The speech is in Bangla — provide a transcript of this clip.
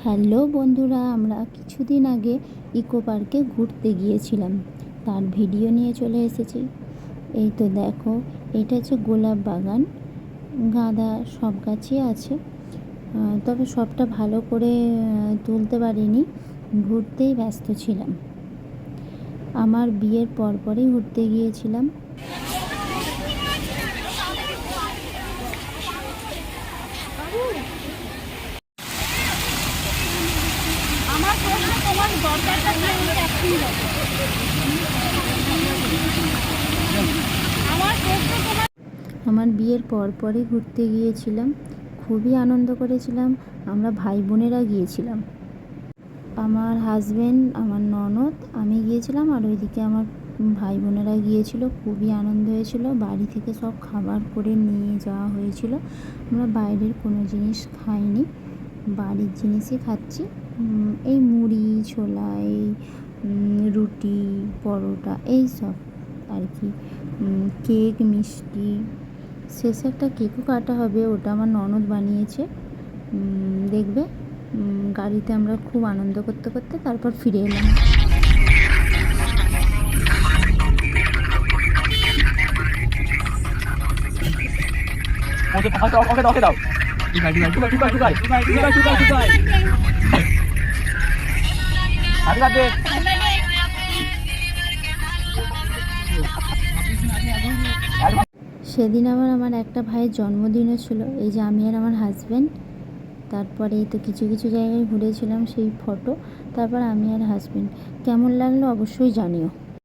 হ্যালো বন্ধুরা, আমরা কিছুদিন আগে ইকো পার্কে ঘুরতে গিয়েছিলাম, তার ভিডিও নিয়ে চলে এসেছি। এই তো দেখো, এটা হচ্ছে গোলাপ বাগান। গাঁদা সব গাছই আছে, তবে সবটা ভালো করে তুলতে পারিনি, ঘুরতেই ব্যস্ত ছিলাম। আমার বিয়ের পরপরই ঘুরতে গিয়েছিলাম। আমার প্রশ্ন, তোমার দরকারটা কি? আমার বিয়ের পরপরই ঘুরতে গিয়েছিলাম, খুবই আনন্দ করেছিলাম। আমরা ভাই বোনেরা গিয়েছিলাম, আমার হাজব্যান্ড, আমার ননদ, আমি গিয়েছিলাম, আর ওইদিকে আমার ভাই বোনেরা গিয়েছিল। খুবই আনন্দ হয়েছিল। বাড়ি থেকে সব খাবার করে নিয়ে যাওয়া হয়েছিল। আমরা বাইরের কোনো জিনিস খাইনি, বাড়ির জিনিসই খাচ্ছি। এই মুড়ি, ছোলা, এই রুটি, পরোটা, এই সব আর কি। কেক, মিষ্টি, শেষে একটা কেকও কাটা হবে, ওটা আমার ননদ বানিয়েছে, দেখবে। গাড়িতে আমরা খুব আনন্দ করতে করতে তারপর ফিরে এলাম। সেদিন আমার একটা ভাইয়ের জন্মদিনও ছিল, এই যে আমি আর আমার হাজব্যান্ড। তারপরে এই তো কিছু কিছু জায়গায় ঘুরেছিলাম, সেই ফটো। তারপর আমি আর হাজব্যান্ড। কেমন লাগলো অবশ্যই জানিও।